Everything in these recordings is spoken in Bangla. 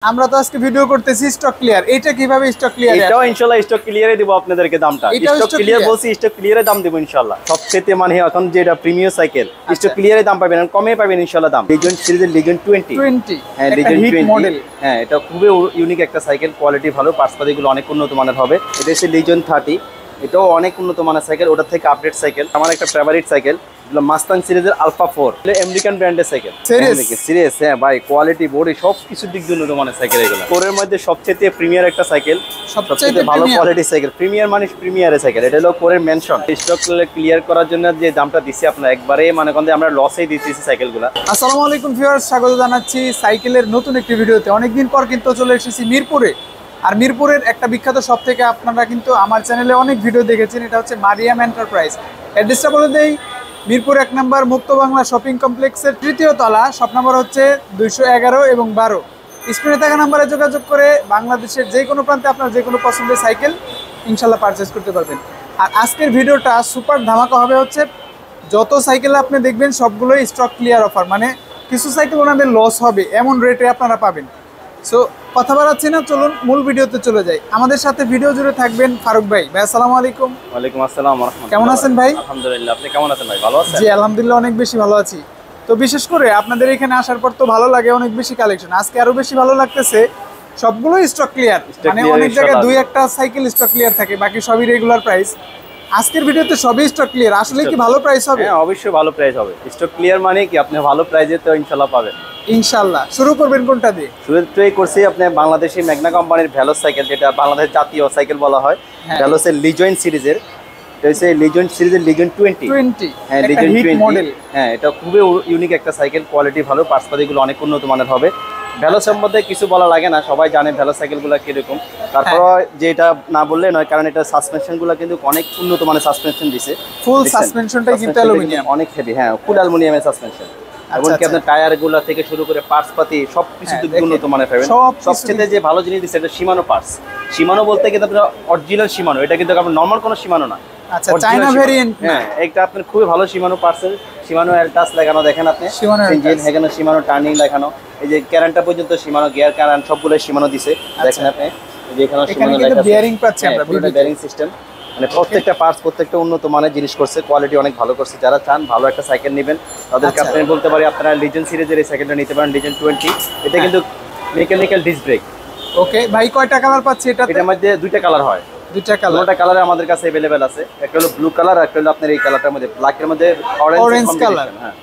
আমরা তো আজকে ভিডিও করতেছি স্টক ক্লিয়ার। এটা কিভাবে স্টক ক্লিয়ার? এটাও ইনশাআল্লাহ স্টক ক্লিয়ারে দিব আপনাদেরকে দামটা। স্টক ক্লিয়ার বলছি, স্টক ক্লিয়ারে দাম দেব ইনশাআল্লাহ। সবচেয়ে মানে এখন যেটা প্রিমিয়াম সাইকেল স্টক ক্লিয়ারে দাম পাবেন, কমে পাবেন ইনশাআল্লাহ দাম। লিজেন্ড সিরিজের লিজেন্ড 20 হ্যাঁ, লিজেন্ড 20 মডেল। হ্যাঁ, এটা খুবই ইউনিক একটা সাইকেল, কোয়ালিটি ভালো, পার্টসপাতিগুলো অনেক উন্নত মানের হবে। এটা হচ্ছে লিজেন্ড 30, এটাও অনেক উন্নত মানের সাইকেল, ওটার থেকে আপডেট সাইকেল। আমার একটা ফেভারিট সাইকেল মাস্তাং সিরিজের আলফা 4, আমেরিকান ব্র্যান্ডের সাইকেল। সিরিয়াস হ্যাঁ ভাই, কোয়ালিটি বডি সব কিছুর দিক দিয়ে উন্নত মানের সাইকেল এগুলো। কোরের মধ্যে সবচেয়ে প্রিমিয়ার একটা সাইকেল, সবচেয়ে ভালো কোয়ালিটি সাইকেল, প্রিমিয়ার মানে প্রিমিয়ারের সাইকেল। এটা হলো কোরের মেনশন। স্টক ক্লিয়ার করার জন্য যে দামটা দিচ্ছি আপনার একবারে মানে কোন আমরা লসেই দিতেছি সাইকেলগুলো। আসসালামু আলাইকুম ভিউয়ার্স, স্বাগত জানাচ্ছি সাইকেলের নতুন একটি ভিডিওতে। অনেকদিন পর কিন্তু চলে এসেছি মিরপুরে। আর মিরপুরের একটা বিখ্যাত শপ থেকে আপনারা কিন্তু আমার চ্যানেলে অনেক ভিডিও দেখেছেন। এটা হচ্ছে মারিয়াম এন্টারপ্রাইজ। অ্যাড্রেসটা বলে দেই, মিরপুর 1 নম্বর মুক্ত বাংলা শপিং কমপ্লেক্সের 3য় তলা, শপ নম্বর হচ্ছে 211 এবং 12। স্ক্রিনে থাকা নাম্বারে যোগাযোগ করে বাংলাদেশের যে কোনো প্রান্তে আপনার যে কোনো পছন্দের সাইকেল ইনশাল্লাহ পারচেস করতে পারবেন। আর আজকের ভিডিওটা সুপার ধামাকা হবে। হচ্ছে যত সাইকেল আপনি দেখবেন সবগুলোই স্টক ক্লিয়ার অফার, মানে কিছু সাইকেল ওনাদের লস হবে এমন রেটে আপনারা পাবেন। সো কথা বাড়াচ্ছি না, চলুন মূল ভিডিওতে চলে যাই। আমাদের সাথে ভিডিও জুড়ে থাকবেন ফারুক ভাই। ভাই আসসালামু আলাইকুম। ওয়ালাইকুম আসসালাম ওয়া রাহমাতুল্লাহ। কেমন আছেন ভাই? আলহামদুলিল্লাহ, আপনি কেমন আছেন ভাই? ভালো আছেন? জি আলহামদুলিল্লাহ, অনেক বেশি ভালো আছি। তো বিশেষ করে আপনাদের এখানে আসার পর তো ভালো লাগে, অনেক বেশি কালেকশন। আজকে আরো বেশি ভালো লাগতেছে, সবগুলোই স্টক ক্লিয়ার। মানে অনেক জায়গায় দুই একটা সাইকেল স্টক ক্লিয়ার থাকে, বাকি সবই রেগুলার প্রাইস। আজকের ভিডিওতে সবই স্টক ক্লিয়ার। আসলে কি ভালো প্রাইস হবে? হ্যাঁ অবশ্যই ভালো প্রাইস হবে। স্টক ক্লিয়ার মানে কি আপনি ভালো প্রাইসে তো ইনশাআল্লাহ পাবেন। ইনশাআল্লাহ। শুরু করবেন কোনটা দিয়ে? শুরুতেই করছি আপনি বাংলাদেশি ম্যাগনা কোম্পানির ভ্যালোস সাইকেল, যেটা বাংলাদেশের জাতীয় সাইকেল বলা হয়। ভ্যালোসের লিজেন্ড সিরিজের, এটা হচ্ছে লিজেন্ড সিরিজের লিজেন্ড 20 হ্যাঁ, লিজেন্ড 20 মডেল। হ্যাঁ, এটা খুবই ইউনিক একটা সাইকেল, কোয়ালিটি ভালো, পার্টসপাতিগুলো অনেক উন্নত মানের হবে। ভ্যালোস সম্বন্ধে কিছু বলা লাগে না, সবাই জানে ভ্যালোস সাইকেলগুলো কিরকম। তারপর যেটা না বললে নয়, কারণ এটা সাসপেনশনগুলো কিন্তু অনেক উন্নত মানের সাসপেনশন দিছে। ফুল সাসপেনশনটাই কিন্তু অ্যালুমিনিয়াম, অনেক হেভি। হ্যাঁ, ফুল অ্যালুমিনিয়ামের সাসপেনশন। এমনকি আপনার টায়ারগুলো থেকে শুরু করে পার্টসপাতি সবকিছু উন্নত মানের পাবেন। সবচেয়ে যে ভালো জিনিস দিচ্ছে এটা শিমানো পার্টস। শিমানো বলতে কিন্তু আপনার অরিজিনাল শিমানো, এটা কিন্তু আপনার নরমাল কোনো শিমানো না। আচ্ছা, চায়না ভেরিয়েন্ট। হ্যাঁ, এটা আপনার খুবই ভালো শিমানো পার্টস। শিমানো এলটাস লাগানো দেখেন আপনি, ইঞ্জিন এখানে শিমানো টার্নিং লাগানো, এই যে ক্যারানটা পর্যন্ত শিমানো, গিয়ার ক্যারান সবগুলো শিমানো দিছে দেখেন আপনি। এই যে এখানে শিমানো লেখা আছে, বেয়ারিং পাচ্ছেন আমরা, পুরোটা বেয়ারিং সিস্টেম। মানে প্রত্যেকটা পার্টস প্রত্যেকটা উন্নত মানের জিনিস করছে, কোয়ালিটি অনেক ভালো করছে। যারা চান ভালো একটা সাইকেল নেবেন তাদেরকে আপনি বলতে পারি আপনারা লিজেন্ড সিরিজের এই সাইকেলটা নিতে পারেন, লিজেন্ড 20। এটা কিন্তু মেকানিক্যাল ডিস্ক ব্রেক। ওকে ভাই, কয়টা কালার পাচ্ছি এটা? এটার মধ্যে দুইটা কালার হয়, দুইটা কালারে আমাদের কাছে अवेलेबल আছে। একটা হলো ব্লু কালার, আর একটা হলো আপনার এই কালারটার মধ্যে ব্ল্যাকের মধ্যে অরেঞ্জ কালার। হ্যাঁ,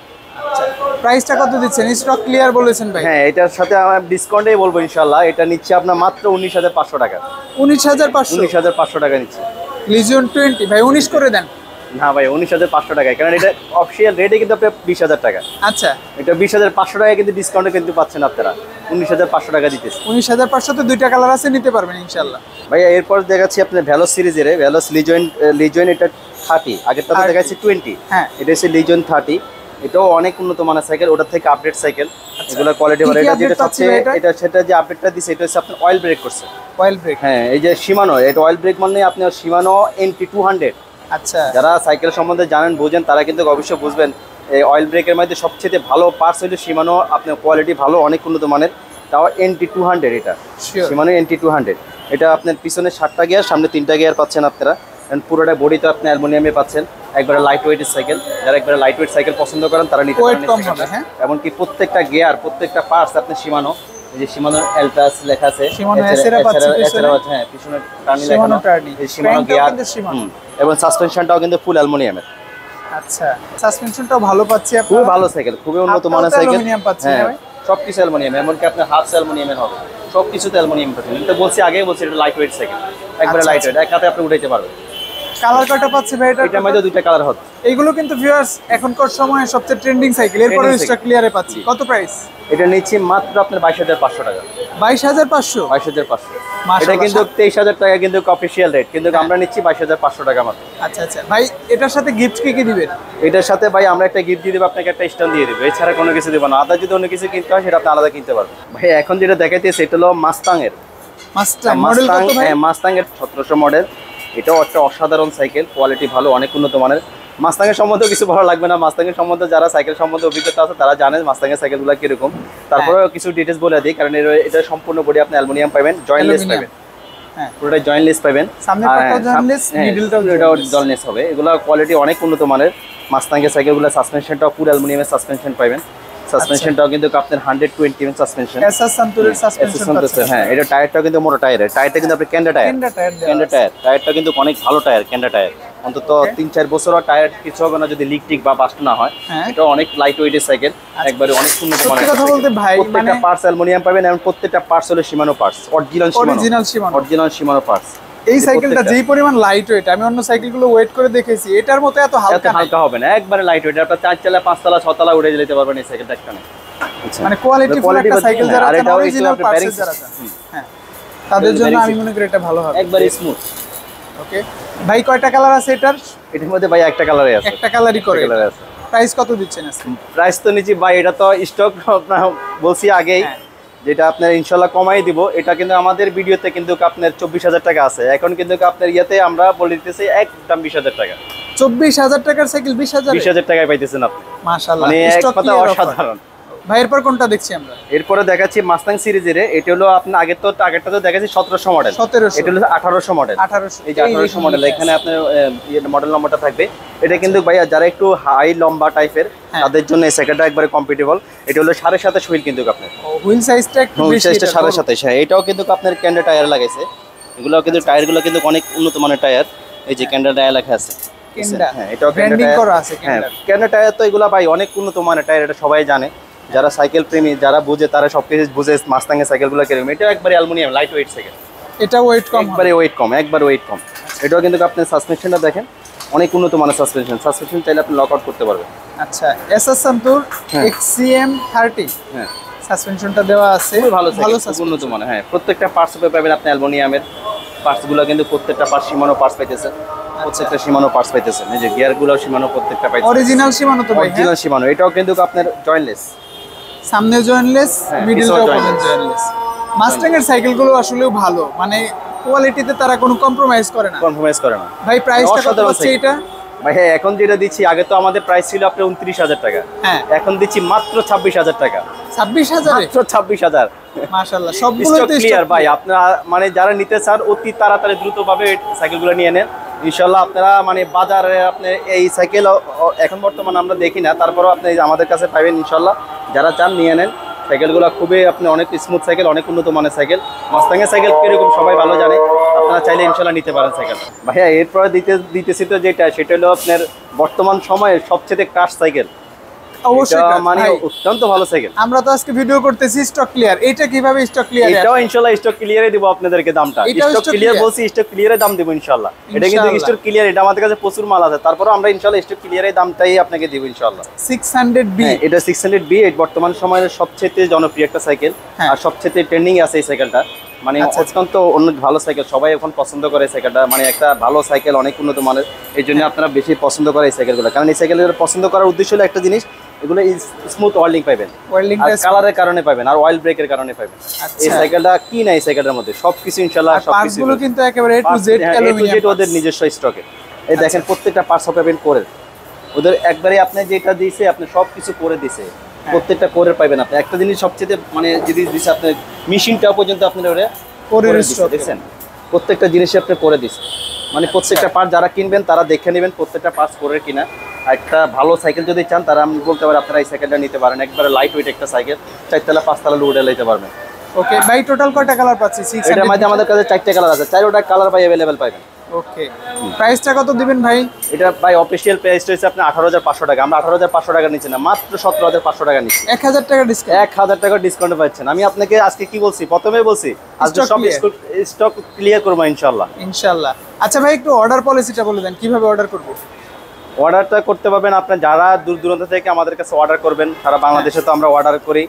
আচ্ছা, প্রাইসটা কত দিচ্ছেন? স্টক ক্লিয়ার বলেছেন ভাই। হ্যাঁ, এটার সাথে আমরা ডিসকাউন্টেই বলবো ইনশাআল্লাহ। এটা নিচ্ছে আপনার মাত্র 19,500 টাকা। 19,500 টাকা নিচ্ছে লিজিয়ন 20 ভাই। 19 করে দেন না ভাই, 19,500 টাকা, কারণ এটা অফিশিয়াল রেটে কিন্তু আপনার 20,000 টাকা। আচ্ছা, এটা 20,500 টাকা কিন্তু ডিসকাউন্টে কিন্তু পাচ্ছেন আপনারা। 19,500 টাকা দিতেছে। 19,500 তে দুইটা কালার আছে, নিতে পারবেন ইনশাআল্লাহ। ভাই এরপর দেখাচ্ছি আপনার ভ্যালোস সিরিজের ভ্যালোস লিজেন্ড এটা 30, আগেরটা দেখাচ্ছি 20। হ্যাঁ, এটা হচ্ছে লিজেন্ড 30, এটাও অনেক উন্নত মানের সাইকেল, ওটার থেকে আপডেট সাইকেল। এগুলো কোয়ালিটি ভালো। এটা যেটা সবচেয়ে এটা সেটা যে আপডেটটা দিছে এটা হচ্ছে আপনার অয়েল ব্রেক করছে। অয়েল ব্রেক, হ্যাঁ, এই যে শিমানো, এটা অয়েল ব্রেক মানে আপনার শিমানো NT 200। আচ্ছা, যারা সাইকেল সম্বন্ধে জানেন বুঝেন তারা কিন্তু অবশ্যই বুঝবেন এই অয়েল ব্রেকের মধ্যে সবচেয়ে ভালো পার্টস হলো শিমানো। আপনার কোয়ালিটি ভালো, অনেক উন্নত মানের, তাও NT 200। এটা শিমানো NT 200। এটা আপনার পিছনে 7টা গিয়ার, সামনে 3টা গিয়ার পাচ্ছেন আপনারা। পুরোটা বডি তো আপনি অ্যালুমিনিয়ামে পাচ্ছেন। একবারে লাইট ওয়েটের সাইকেল, যারা একবারে লাইট ওয়েট সাইকেল পছন্দ করেন তারা নিতে পারেন। এমনকি প্রত্যেকটা গিয়ার প্রত্যেকটা পার্টস আপনি শিমানো, এই যে শিমানো এলটাস লেখা আছে, হ্যাঁ পিছনে টার্নিং, এই শিমানো গিয়ার এবং সাসপেনশনটাও কিন্তু ফুল অ্যালুমিনিয়ামের। আচ্ছা, সাসপেনশনটাও ভালো পাচ্ছি আপনারা। খুব ভালো সাইকেল, খুবই উন্নত মানের সাইকেল। অ্যালুমিনিয়াম পাচ্ছেন হ্যাঁ, সবকিছু অ্যালুমিনিয়াম, এমনকি আপনার হাফ অ্যালুমিনিয়ামের হবে, সবকিছুতে অ্যালুমিনিয়াম পাচ্ছেন। এটা বলছি আগেই বলছি, এটা লাইট ওয়েট সাইকেল, একবারে লাইট ওয়েট, এক হাতে আপনি উঠাইতে পারবেন। কালার কয়টা পাচ্ছি ভাই? এটার মধ্যে দুইটা কালার হবে। এইগুলো কিন্তু ভিউয়ার্স এখনকার সময়ে সবচেয়ে ট্রেন্ডিং সাইকেল। এরপরে স্টক ক্লিয়ারে পাচ্ছি। কত প্রাইস? এটা নিচ্ছি মাত্র আপনার 22,500 টাকা। 22,500? 22,500। এটা কিন্তু 23,000 টাকা কিন্তু অফিশিয়াল রেট, কিন্তু আমরা নিচ্ছি 22,500 টাকা মাত্র। আচ্ছা আচ্ছা ভাই, এটার সাথে গিফট কি দিবেন? এটার সাথে ভাই আমরা একটা গিফট দিয়ে দেব, আপনাকে একটা স্ট্যান্ড দিয়ে দেব, এছাড়া কোনো কিছু দেব না। আদার যদি অন্য কিছু কিনতে হয় সেটা আপনি আলাদা কিনতে পারবেন। ভাই এখন যেটা দেখাইতেছে এটা হলো মাস্তাং এর মডেল কত ভাই? মাস্তাং এর 1700 মডেল। এটাও একটা অসাধারণ সাইকেল, কোয়ালিটি ভালো, অনেক উন্নত মানের। মাস্তাংয়ের সম্বন্ধে কিছু ভালো লাগবে না, মাস্তাংয়ের সম্বন্ধে যারা সাইকেল সম্বন্ধে অভিজ্ঞতা আছে তারা জানেন মাস্তাংয়ের সাইকেলগুলো কিরকম। তারপরে কিছু ডিটেলস বলে দিই, কারণ এটা সম্পূর্ণ বডি আপনি অ্যালুমিনিয়াম পাবেন, জয়েন্টলেস পাবেন, পুরোটাই জয়েন্টলেস পাবেন, জয়েন্টলেস হবে। এগুলো কোয়ালিটি অনেক উন্নত মানের। মাস্তাংয়ের সাইকেলগুলো সাসপেনশনটাও পুরো অ্যালুমিনিয়ামের সাসপেনশন পাবেন। সাসপেনশনটাও কিন্তু আপনার 120 mm সাসপেনশন। হ্যাঁ, এটা টায়ারটাও কিন্তু মোটা টায়ারের, টায়ারটা কিন্তু আপনি ক্যান্ডা টায়ার, টায়ারটা কিন্তু অনেক ভালো টায়ার, ক্যান্ডা টায়ার। অন্তত 3-4 বছরও টায়ার কিছু হবে না যদি লিক টিক বা বাস্ট না হয়। এটা অনেক লাইট ওয়েটের সাইকেল, একবারে অনেক উন্নত মানের। কথা বলতে ভাই প্রত্যেকটা পার্টস অ্যালুমিনিয়াম পাবেন এবং প্রত্যেকটা পার্টস হলো শিমানো পার্টস, অরিজিনাল শিমানো পার্টস। এই সাইকেলটা যেই পরিমাণ লাইট ওয়েট, আমি অন্য সাইকেলগুলো ওয়েট করে দেখেছি, এটার মতো এত হালকা হবে না, একবারে লাইট ওয়েট। আপনারা 4 তলা 5 তলা 6 তলা উড়ে যেতে পারবেন এই সাইকেলটা একটানে। মানে কোয়ালিটি ফুল একটা সাইকেল যারা আছে, অরিজিনাল পার্টস যারা আছে, হ্যাঁ, তাদের জন্য আমি মনে করি এটা ভালো হবে, একবারে স্মুথ। ওকে ভাই, কয়টা কালার আছে এটার? এটার মধ্যে ভাই একটা কালারই আছে, একটা কালারই করে কালার আছে। প্রাইস কত দিচ্ছেন আজকে? প্রাইস তো নিচে ভাই, এটা তো স্টক আপনারা বলছি আগেই, যেটা আপনার ইনশাআল্লাহ কমাই দিব। এটা কিন্তু আমাদের ভিডিওতে কিন্তু আপনার 24,000 টাকা আছে, এখন কিন্তু আপনার ইয়াতে আমরা বলে দিতেছি একদম 20,000 টাকা। 24,000 টাকার সাইকেল 20,000 টাকায় পাইতেছেন আপনি, মাশাআল্লাহ, মানে এক কথা অসাধারণ। ভাই এরপর কোনটা দেখছি আমরা? এরপরে দেখাচ্ছি মাস্তাং সিরিজের। এটা হলো আপনার আগেরটা তো দেখাচ্ছি 1700 মডেল, এটা হলো 1800 মডেল। এই যে 1800 মডেল, এখানে আপনার মডেল নম্বরটা থাকবে। এটা কিন্তু ভাইয়া যারা একটু হাই লম্বা টাইপের তাদের জন্য এই সাইকেলটা একবারে কম্পিটেবল। এটা হলো 27.5 হুইল কিন্তু আপনার, হুইল সাইজটা একটু বেশি, 27.5। হ্যাঁ, এটাও কিন্তু আপনার ক্যান্ডা টায়ার লাগাইছে। এগুলো কিন্তু টায়ারগুলো কিন্তু অনেক উন্নত মানের টায়ার। এই যে ক্যান্ডা টায়ার লেখা আছে, হ্যাঁ, এটাও ব্র্যান্ডিং করা আছে। হ্যাঁ, ক্যান্ডা টায়ার তো এগুলো ভাই অনেক উন্নত মানের টায়ার, এটা সবাই জানে। যারা সাইকেল প্রেমী, যারা বুঝে, তারা সবকিছু বুঝে মাস্তাংয়ের সাইকেলগুলো কিরকম। এটা একবারে অ্যালুমিনিয়াম লাইট ওয়েট সাইকেল, এটা ওয়েট কম, একবারে ওয়েট কম, একবারে ওয়েট কম। এটাও কিন্তু আপনি সাসপেনশনটা দেখেন, অনেক উন্নত মানের সাসপেনশন চাইলে আপনি লক আউট করতে পারবেন। আচ্ছা, এসএস সান্তুর XCM 30, হ্যাঁ, সাসপেনশনটা দেওয়া আছে, ভালো উন্নত মানের। হ্যাঁ, প্রত্যেকটা পার্টস পাবেন আপনি অ্যালুমিনিয়ামের। পার্টসগুলো কিন্তু প্রত্যেকটা পার্টস সীমানো পার্টস পাইতেছেন, প্রত্যেকটা সীমানো পার্টস পাইতেছেন। এই যে গিয়ারগুলো সীমানো প্রত্যেকটা পাইতেছেন, অরিজিনাল সীমানো তো ভাই, অরিজিনাল সীমানো। এটাও কিন্তু আপনার জয়েন্টলেস, সামনে জয়েন্টলেস, মিডলটাও জয়েন্টলেস। মাস্টাং এর সাইকেলগুলো আসলেও ভালো, মানে কোয়ালিটিতে তারা কোনো কম্প্রোমাইজ করে না। ভাই প্রাইসটা কত আছে এটা? ভাই হ্যাঁ, এখন যেটা দিচ্ছি, আগে তো আমাদের প্রাইস ছিল আপনার 29,000 টাকা, হ্যাঁ, এখন দিচ্ছি মাত্র 26,000 টাকা। 26,000? মাত্র 26,000। মাশাআল্লাহ, সবগুলো তো ক্লিয়ার ভাই। আপনারা মানে যারা নিতে চান অতি তাড়াতাড়ি দ্রুতভাবে সাইকেলগুলো নিয়ে নেন ইনশাআল্লাহ। আপনারা মানে বাজারে আপনি এই সাইকেল এখন বর্তমানে আমরা দেখি না, তারপরেও আপনি আমাদের কাছে পাবেন ইনশাআল্লাহ। যারা চান নিয়ে নেন সাইকেলগুলো, খুবই আপনি অনেক স্মুথ সাইকেল, অনেক উন্নত মানের সাইকেল। মাস্তাংয়ের সাইকেল কিরকম সবাই ভালো জানে, আপনারা চাইলে ইনশাআল্লাহ নিতে পারেন সাইকেলটা। ভাইয়া এরপরে দিতেছি তো যেটা, সেটা হলো আপনার বর্তমান সময়ের সবচেয়ে ক্রাশ সাইকেল। অবশ্যই মানে অত্যন্ত ভালো সাইকেল। আমরা তো আজকে ভিডিও করতেছি স্টক ক্লিয়ার, এটা কিভাবে স্টক ক্লিয়ার? এটাও ইনশাআল্লাহ স্টক ক্লিয়ারে দিব আপনাদেরকে দামটা। স্টক ক্লিয়ার বলছি, স্টক ক্লিয়ারে দাম দেব ইনশাআল্লাহ। এটা কিন্তু স্টক ক্লিয়ার, এটা আমাদের কাছে প্রচুর মাল আছে, তারপরে আমরা ইনশাআল্লাহ স্টক ক্লিয়ারে দামটাই আপনাকে দেব ইনশাআল্লাহ। 600B, এটা 600B বর্তমান সময়ের সবচেয়ে জনপ্রিয় একটা সাইকেল, আর সবচেয়ে ট্রেন্ডিং আছে এই সাইকেলটা। মানে অত্যন্ত অন্য ভালো সাইকেল, সবাই এখন পছন্দ করে সাইকেলটা। মানে একটা ভালো সাইকেল, অনেক উন্নত মানের, এই জন্য আপনারা বেশি পছন্দ করে এই সাইকেলগুলো। কারণ এই সাইকেলগুলো পছন্দ করার উদ্দেশ্য হলো একটা জিনিস, এগুলো স্মুথ ওয়েল্ডিং পাবেন, কালারের কারণে পাবেন, আর অয়েল ব্রেকের কারণে পাবেন। এই সাইকেলটা কি না, এই সাইকেলটার মধ্যে সবকিছু ইনশাআল্লাহ সবকিছু কিন্তু একেবারে A to Z অ্যালুমিনিয়াম, ওদের নিজস্ব স্টকে। এই দেখেন প্রত্যেকটা পার্টস পাবেন কোরের, ওদের একবারে আপনি যেটা দিয়েছে আপনি সবকিছু করে দিয়েছে, প্রত্যেকটা কোরের পাবেন আপনি। একটা জিনিস সবচেয়ে মানে যদি দিয়েছে আপনার মেশিনটাও পর্যন্ত আপনার ওরে কোরের স্টক দেখছেন, প্রত্যেকটা জিনিস আপনি করে দিয়েছে। মানে প্রত্যেকটা পার্ট যারা কিনবেন তারা দেখে নেবেন প্রত্যেকটা পার্টস কোরের কিনা। একটা ভালো সাইকেল যদি চান তারা আমি বলতে পারি আপনারা এই সাইকেলটা নিতে পারেন, একবারে লাইট ওয়েট একটা সাইকেল, 4 তলা 5 তলা লোডে নিতে পারবেন। ওকে ভাই, টোটাল কয়টা কালার পাচ্ছি? এটার মধ্যে আমাদের কাছে 4টা কালার আছে, 4টা কালার ভাই अवेलेबल পাবেন। ওকে, প্রাইসটা কত দিবেন ভাই? এটা ভাই অফিশিয়াল প্রাইস হচ্ছে আপনার 18,500 টাকা। আমরা 18,500 টাকা নিচ্ছি না, মাত্র 17,500 টাকা নিচ্ছি। 1000 টাকা ডিসকাউন্ট, 1000 টাকা ডিসকাউন্ট পাচ্ছেন। আমি আপনাকে আজকে কি বলছি, প্রথমেই বলছি আজকে সব স্টক ক্লিয়ার করব ইনশাআল্লাহ। ইনশাআল্লাহ। আচ্ছা ভাই, একটু অর্ডার পলিসিটা বলে দেন, কিভাবে অর্ডার করব? অর্ডারটা করতে পারবেন আপনার যারা দূর দূরান্ত থেকে আমাদের কাছে অর্ডার করবেন, সারা বাংলাদেশে তো আমরা অর্ডার করি।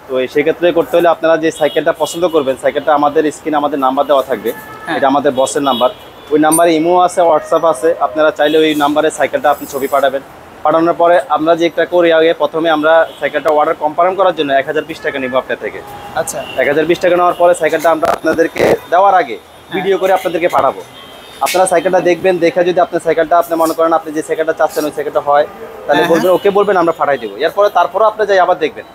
তো সেক্ষেত্রে করতে হলে আপনারা যে সাইকেলটা পছন্দ করবেন, সাইকেলটা আমাদের স্ক্রিনে আমাদের নাম্বার দেওয়া থাকবে, এটা আমাদের বসের নাম্বার। ওই নাম্বারে ইমো আছে, হোয়াটসঅ্যাপ আছে, আপনারা চাইলে ওই নাম্বারে সাইকেলটা আপনি ছবি পাঠাবেন। পাঠানোর পরে আমরা যে একটা করি, আগে প্রথমে আমরা সাইকেলটা অর্ডার কনফার্ম করার জন্য 1020 টাকা নিব আপনার থেকে। আচ্ছা, 1020 টাকা নেওয়ার পরে সাইকেলটা আমরা আপনাদেরকে দেওয়ার আগে ভিডিও করে আপনাদেরকে পাঠাবো। আপনারা সাইকেলটা দেখবেন, দেখে যদি আপনার সাইকেলটা আপনি মনে করেন আপনি যে সাইকেলটা চাচ্ছেন ওই সাইকেলটা হয়, তাহলে বলবেন ওকে বলবেন, আমরা পাঠাই দেবো। এরপরে তারপরে আপনি যাই আবার দেখবেন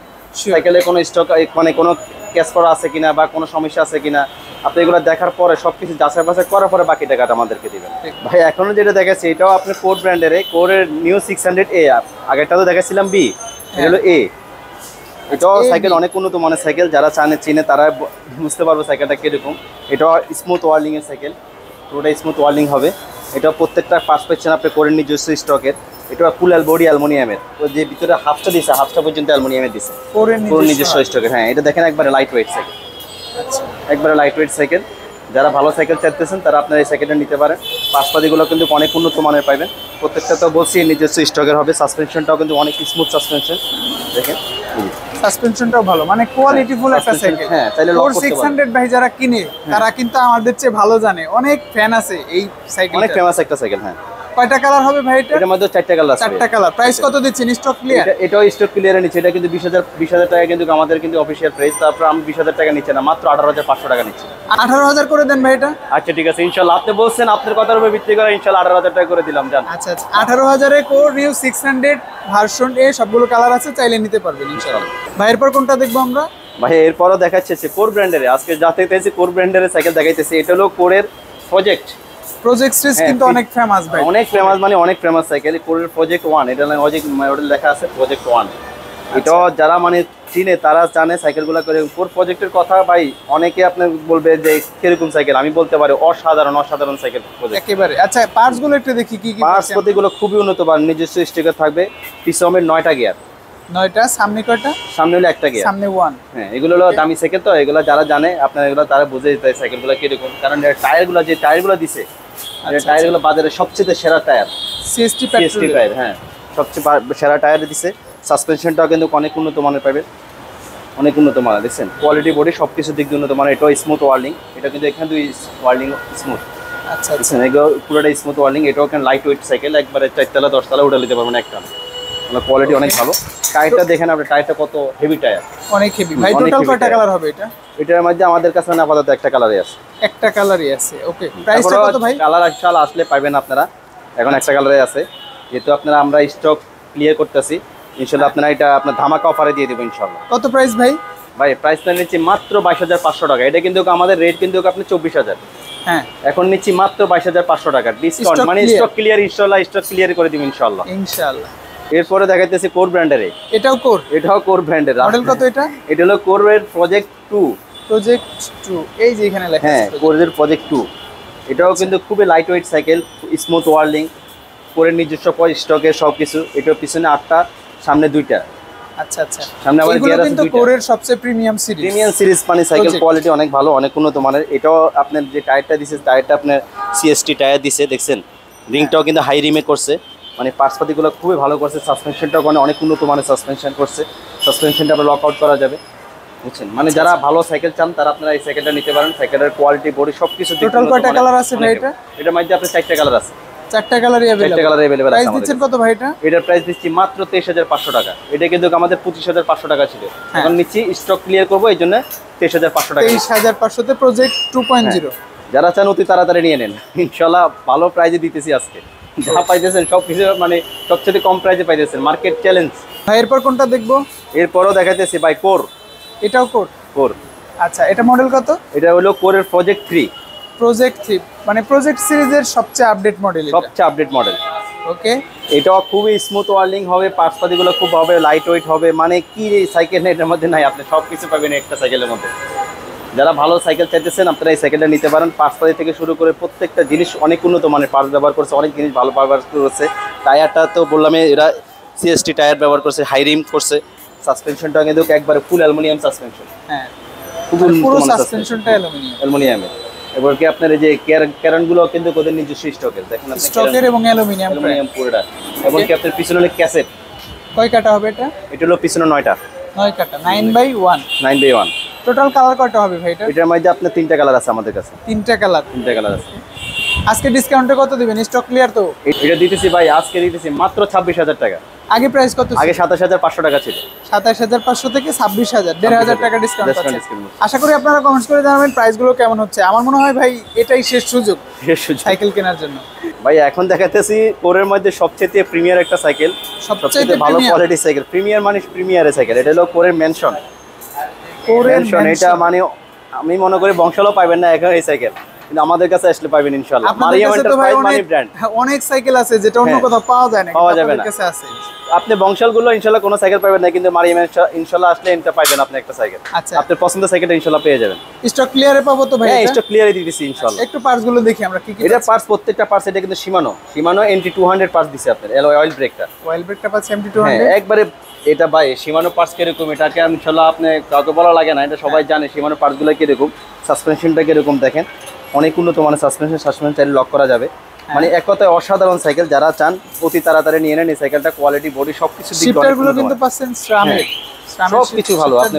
সাইকেলে কোনো স্টক মানে কোনো ক্যাশ করা আছে কিনা বা কোনো সমস্যা আছে কিনা, আপনি এগুলো দেখার পরে সবকিছু যাচাই বাছাই করার পরে বাকি টাকাটা আমাদেরকে দিবেন। ভাই এখনো যেটা দেখাচ্ছি এটাও আপনার কোর ব্র্যান্ডের, কোরের নিউ 600A। আগেরটা তো দেখাচ্ছিলাম বি, এটা হলো এ। এটাও সাইকেল অনেক উন্নত মানের সাইকেল, যারা চিনে তারা বুঝতে পারবে সাইকেলটা কিরকম। এটাও স্মুথ ওয়ার্লিং এর সাইকেল, পুরোটা স্মুথ ওয়ার্লিং হবে। এটা প্রত্যেকটা পার্টস পাচ্ছেন আপনি কোরের নিজস্ব স্টকের। এটা ফুল বডি অ্যালুমিনিয়ামের, তো যে ভিতরে হাফটা দিছে হাফটা পর্যন্ত অ্যালুমিনিয়ামের দিছে, কোরের নিজস্ব স্টকের। হ্যাঁ, এটা দেখেন একবারে লাইট ওয়েট সাইকেল, একবারে লাইট ওয়েট সাইকেল। যারা ভালো সাইকেল চাইতেছেন তারা আপনারা এই সাইকেলটা নিতে পারেন। পাশপাতিগুলো কিন্তু অনেক উন্নত মানের পাবেন, প্রত্যেকটা তো বলছি নিজস্ব স্টকের হবে। সাসপেনশনটাও কিন্তু অনেক স্মুথ সাসপেনশন, দেখেন সাসপেনশনটাও ভালো, মানে কোয়ালিটিফুল একটা সাইকেল। হ্যাঁ, তাহলে লক করতে 600 ভাই যারা কিনে তারা কিন্তু আমাদের চেয়ে ভালো জানে, অনেক ফ্যান আছে এই সাইকেল, অনেক ফেমাস একটা সাইকেল। হ্যাঁ, কয়টা কালার হবে ভাই এটা? এটার মধ্যে 4টা কালার আছে। 4টা কালার। প্রাইস কত দিচ্ছেন? Stock clear? এটাও স্টক ক্লিয়ারের নিচে, এটা কিন্তু 20000 টাকা কিন্তু আমাদের কিন্তু অফিশিয়াল প্রাইস। তারপর আমি 20000 টাকা নিচ্ছে না, মাত্র 18500 টাকা নিচ্ছি। 18000 করে দেন ভাই এটা। আচ্ছা ঠিক আছে, ইনশাআল্লাহ আপনি বলছেন আপনার কথার উপর ভিত্তি করে ইনশাআল্লাহ 18000 টাকা করে দিলাম। জান আচ্ছা আচ্ছা, 18000 এ কোর নিউ 600 ভার্সন এ সবগুলো কালার আছে, চাইলে নিতে পারবেন ইনশাআল্লাহ। ভাই এরপর কোনটা দেখবো আমরা? ভাই এরপরও দেখাচ্ছে কোর ব্র্যান্ডের, আজকে যাতে পেয়েছি কোর ব্র্যান্ডের সাইকেল দেখাইতেছি। এটা হলো কোরের প্রজেক্ট সিরিজ, কিন্তু অনেক ফেমাস ভাই, অনেক ফেমাস, মানে অনেক ফেমাস সাইকেল। কোরের প্রজেক্ট 1, এটা মডেল লেখা আছে প্রজেক্ট 1। এটাও যারা মানে চিনে তারা জানে সাইকেলগুলো করে। কোর প্রজেক্টের কথা ভাই অনেকে আপনি বলবে যে কিরকম সাইকেল, আমি বলতে পারি অসাধারণ সাইকেল একেবারে। আচ্ছা, পার্টস গুলো একটু দেখি কি কি পার্টস প্রতিগুলো খুবই উন্নত মানের, নিজস্ব স্টিকার থাকবে। পিছনে 9টা গিয়ার, 9টা। সামনে কয়টা? সামনে হলো একটা গিয়ার, সামনে 1। হ্যাঁ, এগুলো হলো দামি সাইকেল, তো এগুলো যারা জানে আপনার এগুলো তারা বুঝে যেতে সাইকেলগুলো কিরকম। কারণ টায়ারগুলো যে টায়ারগুলো দিছে, টায়ারগুলো বাজারে সবচেয়ে সেরা টায়ার, সিএসটি টায়ার। হ্যাঁ, সবচেয়ে সেরা টায়ার দিছে। সাসপেনশনটাও কিন্তু অনেক উন্নত মানের পাবেন, অনেক উন্নত মানের। দেখছেন কোয়ালিটি বডি সব কিছু দিক দিয়ে উন্নত মানের। এটাও স্মুথ ওয়ার্লিং, এটা কিন্তু এখানে ওয়ার্লিং স্মুথ। আচ্ছা আচ্ছা, এগুলো পুরোটা স্মুথ ওয়ার্লিং। এটাও এখানে লাইট ওয়েট সাইকেল, একবারে 4তলা 10তলা উঠে নিতে পারবেন একটা। কোয়ালিটি অনেক ভালো। টায়ারটা দেখেন আপনি, টায়ারটা কত হেভি টায়ার, অনেক হেভি ভাই। টোটাল কয়টা কালার হবে এটা? এটার মধ্যে আমাদের কাছে আপাতত একটা কালারই আছে। একটা কালারই আছে, ওকে। প্রাইসটা কত ভাই? কালার ইনশাআল্লাহ আসলে পাবেন আপনারা, এখন একটা কালারই আছে। যেহেতু আপনারা আমরা স্টক ক্লিয়ার করতেছি, ইনশাআল্লাহ আপনারা এটা আপনার ধামাকা অফারে দিয়ে দেব ইনশাআল্লাহ। কত প্রাইস ভাই? ভাই প্রাইসটা নিচ্ছি মাত্র 22500 টাকা। এটা কিন্তু আমাদের রেট কিন্তু আপনি 24000। হ্যাঁ, এখন নিচ্ছি মাত্র 22500 টাকা ডিসকাউন্ট, মানে স্টক ক্লিয়ার। ইনশাআল্লাহ স্টক ক্লিয়ার করে দিব ইনশাআল্লাহ। এরপরে দেখাইতেছি কোর ব্র্যান্ডের, এটাও কোর ব্র্যান্ডের। মডেল কত এটা? এটা হলো কোরের প্রজেক্ট 2। এই যে এখানে লেখা আছে, হ্যাঁ, কোরের প্রজেক্ট 2। এটাও কিন্তু খুবই লাইট ওয়েট সাইকেল, স্মুথ ওয়ার্লিং, কোরের নিজস্ব স্টকের সবকিছু। এটার পিছনে 8টা, সামনে 2টা। আচ্ছা আচ্ছা, সামনে আবার গিয়ার আছে 2টা। কিন্তু কোরের সবচেয়ে প্রিমিয়াম সিরিজ মানে সাইকেল কোয়ালিটি অনেক ভালো, অনেক উন্নত মানের। এটাও আপনার যে টায়ারটা দিছে, টায়ারটা আপনার সিএসটি টায়ার দিছে, দেখছেন রিংটাও কিন্তু হাই রিমে করছে, মানে পার্টসপাতিগুলো খুবই ভালো করছে। সাসপেনশনটাও অনেক উন্নত মানের সাসপেনশন করছে, সাসপেনশনটা আপনার লক আউট করা যাবে, বুঝছেন। মানে যারা ভালো সাইকেল চান তারা আপনারা এই সাইকেলটা নিতে পারেন। সাইকেলের কোয়ালিটি বডি সবকিছু। টোটাল কয়টা কালার আছে ভাই এটা? এটার মধ্যে আপনার 4টা কালার আছে। 4টা কালারই अवेलेबल। 4টা কালারই अवेलेबल আছে। প্রাইস দিচ্ছেন কত ভাই এটা? এটার প্রাইস দিচ্ছি মাত্র 23500 টাকা। এটা কিন্তু আমাদের 25500 টাকা ছিল, এখন নিচ্ছি স্টক ক্লিয়ার করব এইজন্য 23500 টাকা। 23500 তে প্রজেক্ট 2.0। যারা চান অতি তাড়াতাড়ি নিয়ে নেন, ইনশাআল্লাহ ভালো প্রাইজে দিতেছি আজকে। যা পাইতেছেন সব কিছু মানে সবচেয়ে কম প্রাইজে পাইতেছেন, মার্কেট চ্যালেঞ্জ। ভাই এরপর কোনটা দেখবো? এরপরও দেখাইতেছি ভাই কোর। এটাও কোর। আচ্ছা, এটা মডেল কত? এটা হলো কোরের প্রজেক্ট 3। মানে প্রজেক্ট সিরিজের সবচেয়ে আপডেট মডেল, সবচেয়ে আপডেট মডেল। ওকে। এটাও খুবই স্মুথ ওয়ার্লিং হবে, পার্টসপাতিগুলো খুব হবে, লাইট ওয়েট হবে। মানে কি সাইকেল এটার মধ্যে নাই, আপনি সব কিছু পাবেন একটা সাইকেলের মধ্যে। যারা ভালো সাইকেল চাইতেছেন আপনারা এই সাইকেলটা নিতে পারেন। পার্টসপাতি থেকে শুরু করে প্রত্যেকটা জিনিস অনেক উন্নত মানের পার্টস ব্যবহার করছে, অনেক জিনিস ভালো ব্যবহার করছে। টায়ারটা তো বললাম এরা সিএসটি টায়ার ব্যবহার করছে, হাই রিম করছে। সাসপেনশনটা কিন্তু একবারে ফুল অ্যালুমিনিয়াম সাসপেনশন। হ্যাঁ, পুরো সাসপেনশনটা অ্যালুমিনিয়ামের। এবার কি আপনার এই যে ক্যারনগুলো কিন্তু ওদের নিজস্ব স্টকের, দেখেন আপনি স্টকের এবং অ্যালুমিনিয়াম পুরোটা। এবং কি আপনার পিছনে হলো ক্যাসেট। কয় কাটা হবে এটা? এটা হলো পিছনে 9টা, 9 কাটা, 9/1। 9/1। টোটাল কালার কয়টা হবে ভাই এটা? এটার মধ্যে আপনার 3টা কালার আছে আমাদের কাছে। 3টা কালার আছে। আজকে ডিসকাউন্টে কত দিবেন? স্টক ক্লিয়ার তো? এটা দিতেছি ভাই, আজকে দিতেছি মাত্র 26000 টাকা। আগে প্রাইস কত ছিল? আগে 27500 টাকা ছিল। 27500 থেকে 26000, 1500 টাকা ডিসকাউন্ট পাচ্ছেন। আশা করি আপনারা কমেন্টস করে জানাবেন প্রাইসগুলো কেমন হচ্ছে। আমার মনে হয় ভাই এটাই শেষ সুযোগ সাইকেল কেনার জন্য। ভাই এখন দেখাতেছি কোরের মধ্যে সবচেয়ে প্রিমিয়ার একটা সাইকেল, সবচেয়ে ভালো কোয়ালিটির সাইকেল। প্রিমিয়ার মানে প্রিমিয়ারের সাইকেল, এটা হলো কোরের মেনশন। এটা মানে আমি মনে করি বংশালও পাবেন না এখন এই সাইকেল, কিন্তু আমাদের কাছে আসলে পাবেন ইনশাআল্লাহ। মারিয়াম এন্টারপ্রাইজ মানে ব্র্যান্ড। অনেক সাইকেল আছে যেটা অন্য কোথাও পাওয়া যায় না, পাওয়া যাবে না। কাছে আছে। আপনি বংশালগুলো ইনশাআল্লাহ কোনো সাইকেল পাবেন না, কিন্তু মারিয়াম ইনশাআল্লাহ আসলে এটা পাবেন আপনি একটা সাইকেল। আচ্ছা, আপনার পছন্দের সাইকেলটা ইনশাআল্লাহ পেয়ে যাবেন। স্টক ক্লিয়ারে পাবো তো ভাই? হ্যাঁ, স্টক ক্লিয়ারে দিয়ে দিছি ইনশাআল্লাহ। একটু পার্টস গুলো দেখি আমরা কি কি। এটা পার্টস, প্রত্যেকটা পার্টস এটা কিন্তু শিমানো NT 200 পার্টস দিছে আপনার। অয়েল ব্রেকটা, অয়েল ব্রেকটা পাচ্ছি MT 200। হ্যাঁ, একবারে এটা ভাই শিমানো পার্টস কিরকম এটাকে ইনশাআল্লাহ আপনি কাউকে বলা লাগে না, এটা সবাই জানে শিমানো পার্টসগুলো কিরকম, সাসপেনশনটা কিরকম দেখেন, অনেক উন্নত মানের সাসপেনশন চাইলে লক করা যাবে। মানে এক কথায় অসাধারণ সাইকেল। যারা চান অতি তাড়াতাড়ি নিয়ে নেন এই সাইকেলটা। কোয়ালিটি, বডি সবকিছু দিক দিয়ে গুলো কিন্তু পাচ্ছেন শ্রামের, সবকিছু ভালো। আপনি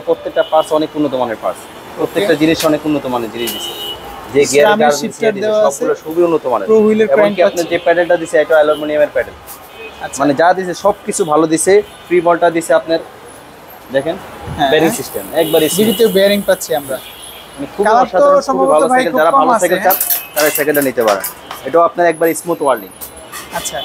প্রত্যেকটা পার্টস অনেক উন্নত মানের পার্টস, প্রত্যেকটা জিনিস অনেক উন্নত মানের জিনিস দিছে। যে গিয়ার শিফটার দেওয়া আছে সবগুলো খুবই উন্নত মানের। এমনকি আপনি যে প্যাডেলটা দিছে এটা অ্যালুমিনিয়ামের প্যাডেল। মানে যা দিছে সবকিছু ভালো দিছে। ফ্রি বলটা দিছে আপনার, দেখেন বেয়ারিং সিস্টেম একবারে ডিভিতে বেয়ারিং পাচ্ছি আমরা। কালার তো সম্ভবত ভাই খুব যারা ভালো সাইকেল চান তারা এই সাইকেলটা নিতে পারেন। এটাও আপনার একবার স্মুথ ওয়ার্ল্ডিং। আচ্ছা,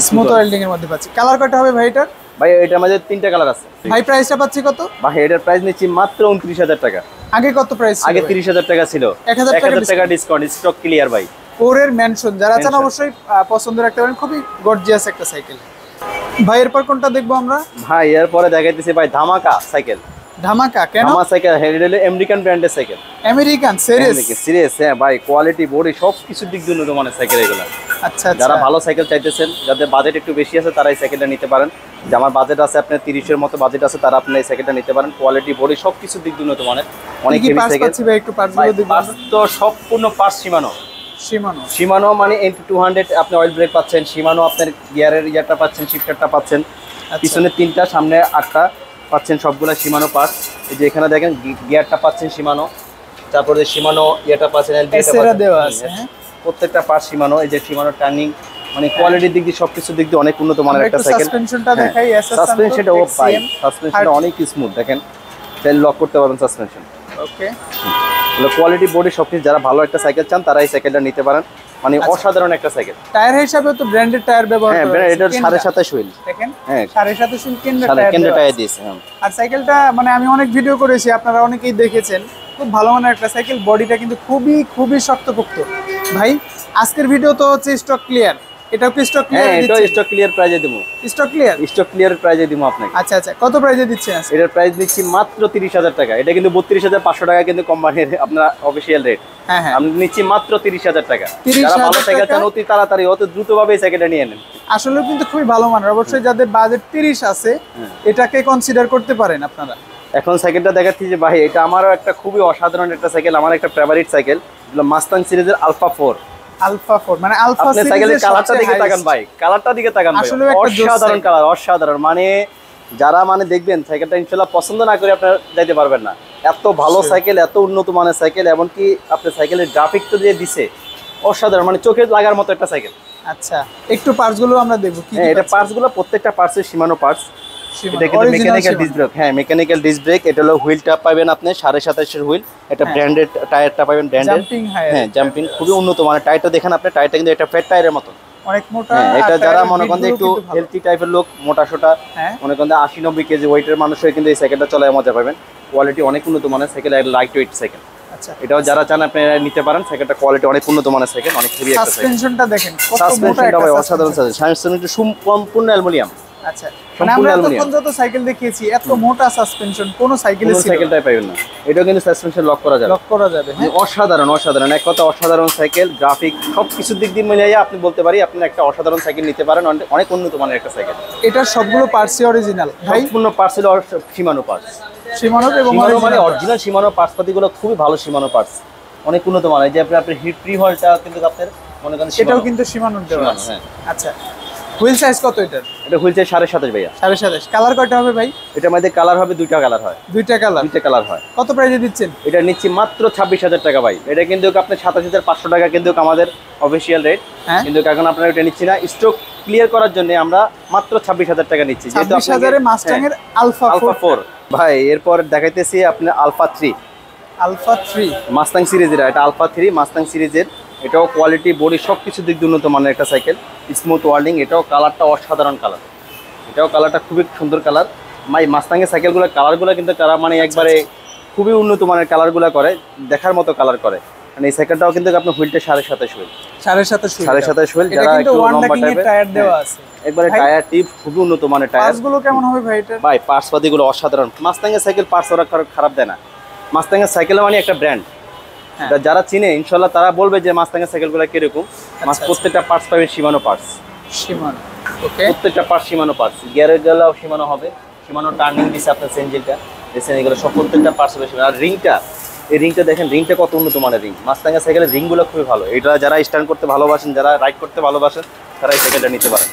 স্মুথ ওয়ার্ল্ডিং এর মধ্যে পাচ্ছি। কালার কয়টা হবে ভাই এটার? ভাই এটার মধ্যে 3টা কালার আছে। ভাই প্রাইসটা পাচ্ছি কত? ভাই এটার প্রাইস নিচ্ছি মাত্র 29000 টাকা। আগে কত প্রাইস ছিল? আগে 30000 টাকা ছিল। 1000 টাকা ডিসকাউন্ট, স্টক ক্লিয়ার ভাই। কোরের মেনশন যারা চান অবশ্যই পছন্দ রাখতে পারেন। খুবই গর্জিয়াস একটা সাইকেল। ভাই এরপর কোনটা দেখবো আমরা? ভাই এরপরে দেখাইতেছি ভাই ধামাকা সাইকেল। ধামাকা কেন? ধামাকা সাইকেল হেরিডেল আমেরিকান ব্র্যান্ডের সাইকেল। আমেরিকান সিরিয়াস হ্যাঁ ভাই, কোয়ালিটি, বডি সবকিছু দিক দিয়ে উন্নত মানের সাইকেল এগুলো। আচ্ছা, যারা ভালো সাইকেল চাইতেছেন, যাদের বাজেট একটু বেশি আছে তারা এই সাইকেলটা নিতে পারেন। যে আমার বাজেট আছে আপনার 30-এর মতো বাজেট আছে, তারা আপনি এই সাইকেলটা নিতে পারেন। কোয়ালিটি, বডি সবকিছু দিক দিয়ে উন্নত মানের। অনেক হেভি সাইকেল। ভাই একটু পার্টসগুলো দেখুন। পার্টস তো সম্পূর্ণ পার্টস শিমানো মানে NT 200 আপনি অয়েল ব্রেক পাচ্ছেন। শিমানো আপনার গিয়ারের ইয়ারটা পাচ্ছেন, শিফটারটা পাচ্ছেন। পিছনে 3টা, সামনে 8টা পাচ্ছেন, সবগুলা শিমানো পার্টস। এই যে এখানে দেখেন গিয়ারটা পাচ্ছেন শিমানো, তারপরে শিমানো ইয়াটা পাচ্ছেন, এসএরা দেওয়া আছে। প্রত্যেকটা পার্টস শিমানো। এই যে শিমানো টার্নিং, মানে কোয়ালিটির দিক দিয়ে সবকিছু দিক দিয়ে অনেক উন্নত মানের একটা সাইকেল। সাসপেনশনটা দেখাই। সাসপেনশনটা ও পাই, সাসপেনশনটা অনেক স্মুথ দেখেন, তেল লক করতে পারবেন সাসপেনশন। ওকে, কোয়ালিটি, বডি সবকিছু। যারা ভালো একটা সাইকেল চান তারা এই সাইকেলটা নিতে পারেন। মানে অসাধারণ একটা সাইকেল। টায়ার হিসাবে তো ব্র্যান্ডেড টায়ার ব্যবহার করা হ্যাঁ, এটা 27.5 হুইল দেখেন। হ্যাঁ, 27.5 হুইল কেন্দ্র টায়ার দিয়েছে। আর সাইকেলটা মানে আমি অনেক ভিডিও করেছি, আপনারা অনেকেই দেখেছেন। খুব ভালো মানের একটা সাইকেল। বডিটা কিন্তু খুবই শক্তপোক্ত। ভাই আজকের ভিডিও তো হচ্ছে স্টক ক্লিয়ার। এটাও কি স্টক ক্লিয়ার? হ্যাঁ, এটা স্টক ক্লিয়ার প্রাইজে দেবো। স্টক ক্লিয়ার প্রাইজে দিব আপনাকে। আচ্ছা, কত প্রাইজে দিচ্ছেন? এটার প্রাইস দিচ্ছি মাত্র 30000 টাকা। এটা কিন্তু 32500 টাকা কিন্তু কোম্পানির আপনার অফিশিয়াল রেট। হ্যাঁ, আমি নিচ্ছি মাত্র 30000 টাকা। যারা ভালো সাইকেল চান অতি তাড়াতাড়ি অত দ্রুতভাবে এই সাইকেলটা নিয়ে নেন। আসলে কিন্তু খুবই ভালো মানের। অবশ্যই যাদের বাজেট 30 আছে এটাকে কনসিডার করতে পারেন আপনারা। এখন সাইকেলটা দেখাচ্ছি যে ভাই এটা আমারও একটা খুবই অসাধারণ একটা সাইকেল, আমার একটা ফেভারিট সাইকেল। এগুলো মাস্তাং সিরিজের আলফা 4 মানে আলফা সিরিজের সাইকেলের কালারটা দিকে তাকান ভাই, কালারটা দিকে তাকান ভাই। অসাধারণ কালার, অসাধারণ। মানে যারা মানে দেখবেন সাইকেলটা ইনশাআল্লাহ পছন্দ না করে আপনারা যাইতে পারবেন না। এত ভালো সাইকেল, এত উন্নত মানের সাইকেল, এমনকি আপনার সাইকেলের গ্রাফিক তো দিয়ে দিছে অসাধারণ, মানে চোখে লাগার মতো একটা সাইকেল। আচ্ছা, একটু পার্টসগুলো আমরা দেখব। কি এটা পার্টসগুলো প্রত্যেকটা পার্টসের শিমানো পার্টস। এটা কিন্তু মেকানিক্যাল ডিস্ক ব্রেক। হ্যাঁ, মেকানিক্যাল ডিস্ক ব্রেক। এটা হলো হুইলটা পাবেন আপনি 27.5 এর হুইল। এটা ব্র্যান্ডেড টায়ারটা পাবেন, ব্র্যান্ডেড। হ্যাঁ, জাম্পিং খুবই উন্নত মানের। টায়ারটা দেখেন আপনি, টায়ারটা কিন্তু এটা ফ্যাট টায়ারের মতো, অনেক মোটা। এটা যারা মনে করেন একটু হেলথি টাইপের লোক, মোটা সোটা, মনে করেন 80-90 কেজি ওয়েটের মানুষও কিন্তু এই সাইকেলটা চালায় মজা পাবেন। কোয়ালিটি অনেক উন্নত মানের সাইকেল, লাইট ওয়েট সাইকেল। আচ্ছা, এটাও যারা চান আপনি নিতে পারেন। সাইকেলটা কোয়ালিটি অনেক উন্নত মানের সাইকেল, অনেক হেভি একটা সাইকেল। সাসপেনশনটা দেখেন কত মোটা। সাসপেনশনটা ভাই অসাধারণ সাইকেল। সাসপেনশনটা সম্পূর্ণ অ্যালুমিনিয়াম। আচ্ছা, আমরা তখন যত সাইকেল দেখিয়েছি এত মোটা সাসপেনশন কোন সাইকেলটাই পাবেন না। এটাও কিন্তু সাসপেনশন লক করা যাবে। হ্যাঁ, অসাধারণ এক কথা অসাধারণ সাইকেল। গ্রাফিক সবকিছু দিক দিয়ে মিলিয়ে আপনি বলতে পারি আপনি একটা অসাধারণ সাইকেল নিতে পারেন। অনেক উন্নত মানের একটা সাইকেল। এটার সবগুলো পার্টসই অরিজিনাল ভাই? সম্পূর্ণ পার্টস হলো শিমানো পার্টস। শিমানো এবং মানে অরিজিনাল শিমানো পার্টস পাতিগুলো খুবই ভালো। শিমানো পার্টস অনেক উন্নত মানের। যে আপনি হিট ফ্রি হলটা কিন্তু আপনার মনে করেন এটাও কিন্তু শিমানোর দেওয়া আছে। হ্যাঁ, আচ্ছা, হুইল সাইজ কত এটার? এটা হুইল সাইজ 27.5 ভাইয়া। 27.5। কালার কয়টা হবে ভাই? এটার মধ্যে কালার হবে দুইটা কালার হয়। দুইটা কালার হয়। কত প্রাইসে দিচ্ছেন? এটা নিচ্ছি মাত্র 26000 টাকা ভাই। এটা কিন্তু আপনি 27500 টাকা কিন্তু আমাদের অফিশিয়াল রেট। কিন্তু এখন আপনারা এটা নিচ্ছি না, স্টক ক্লিয়ার করার জন্য আমরা মাত্র 26,000 টাকা নিচ্ছি। 26,000 এ মাস্টাং এর আলফা 4 ভাই। এরপর দেখাইতেছি আপনার আলফা 3 মাস্টাং সিরিজের, এটা আলফা 3 মাস্টাং সিরিজের। এটাও কোয়ালিটি বডি সবকিছু দিক দিয়ে উন্নত মানের একটা সাইকেল, স্মুথ ওয়ার্ল্ডিং। এটাও কালারটা অসাধারণ কালার, এটাও কালারটা খুবই সুন্দর কালার। মাস্টাংয়ের সাইকেলগুলো কালারগুলো কিন্তু তারা মানে একবারে খুবই উন্নত মানের কালারগুলো করে, দেখার মতো কালার করে। মানে এই সাইকেলটাও কিন্তু আপনার হুইলটা 7.5 হুইল, 7.5 হুইল। যারা একটু লম্বা টাইপের টায়ার দেওয়া আছে, একবারে টায়ার টিপ খুবই উন্নত মানের টায়ার। পার্টসগুলো কেমন হবে ভাই এটা? ভাই পার্টস পাতিগুলো অসাধারণ। মাস্টাংয়ের সাইকেল পার্টস ওরা খারাপ দেয় না। মাস্টাংয়ের সাইকেল মানে একটা ব্র্যান্ড, যারা চিনে ইনশাআল্লাহ তারা বলবে যে মাস্টাংয়ের সাইকেলগুলো কিরকম। প্রত্যেকটা পার্টস পাবেন শিমানো পার্টস, শিমানো। ওকে, প্রত্যেকটা পার্টস শিমানো পার্টস। গিয়ারের গেলাও শিমানো হবে, শিমানো টার্নিং দিছে আপনার সেঞ্জিলটা দেখছেন, এগুলো সব প্রত্যেকটা পার্টস হবে শিমানো। আর রিংটা, এই রিংটা দেখেন, রিংটা কত উন্নত মানের রিং। মাস্টাংয়ের সাইকেলের রিংগুলো খুবই ভালো। এটা যারা স্ট্যান্ড করতে ভালোবাসেন, যারা রাইড করতে ভালোবাসেন, তারা এই সাইকেলটা নিতে পারেন।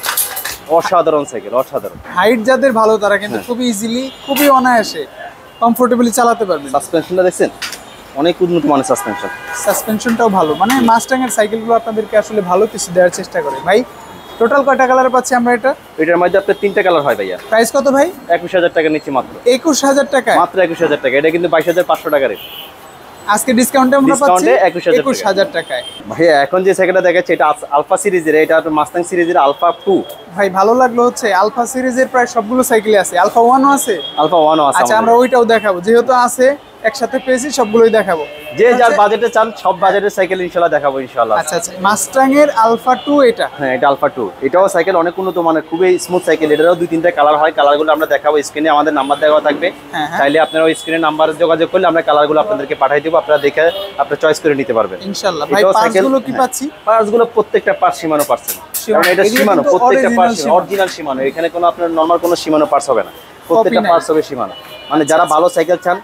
অসাধারণ সাইকেল, অসাধারণ। হাইট যাদের ভালো তারা কিন্তু খুবই ইজিলি, খুবই অনায়াসে, কমফোর্টেবলি চালাতে পারবে। সাসপেনশনটা দেখছেন, অনেক উন্নত মানের সাসপেনশন। সাসপেনশনটাও ভালো, মানে মাস্টাং এর সাইকেলগুলো আপনাদেরকে আসলে ভালো কিছু দেওয়ার চেষ্টা করে। ভাই টোটাল কয়টা কালার পাচ্ছি আমরা এটা? এটার মধ্যে আপনার 3টা কালার হয় ভাইয়া। প্রাইস কত ভাই? 21,000 টাকা নিচ্ছি মাত্র। 21,000 টাকা? মাত্র 21,000 টাকা। এটা কিন্তু 22,500 টাকা রেট। আজকে ডিসকাউন্টে আমরা পাচ্ছি 21,000 টাকায়। ভাইয়া এখন যে সাইকেলটা দেখাচ্ছি এটা আলফা সিরিজের, এটা মাস্টাং সিরিজের আলফা 2। ভাই ভালো লাগলো হচ্ছে আলফা সিরিজের প্রায় সবগুলো সাইকেলই আছে। আলফা 1 ও আছে? আলফা 1 ও আছে। আচ্ছা আমরা ওইটাও দেখাবো, যেহেতু আছে একসাথে পেয়েছি সবগুলোই দেখাবো। যে যার বাজেটে চান সব বাজেটের সাইকেল ইনশাআল্লাহ দেখাবো ইনশাআল্লাহ। আচ্ছা আচ্ছা, মাস্টাং এর আলফা 2 এটা? হ্যাঁ এটা আলফা 2। এটাও সাইকেল অনেক উন্নত মানের, খুবই স্মুথ সাইকেল। এটারও 2-3টা কালার হয়, কালারগুলো আমরা দেখাবো স্ক্রিনে। আমাদের নাম্বার দেওয়া থাকবে, চাইলে আপনারা ওই স্ক্রিনে নাম্বারে যোগাযোগ করলে আমরা কালারগুলো আপনাদেরকে পাঠিয়ে দেব, আপনারা দেখে আপনারা চয়েস করে নিতে পারবেন ইনশাআল্লাহ। ভাই পার্টসগুলো কি পাচ্ছি? পার্টসগুলো প্রত্যেকটা পার্টস সীমানো পাচ্ছেন, কারণ এটা সীমানো, প্রত্যেকটা পার্টস অরিজিনাল সীমানো। এখানে কোনো আপনার নরমাল কোনো সীমানো পার্টস হবে না, প্রত্যেকটা পার্টস হবে সীমানো। মানে যারা ভালো সাইকেল চান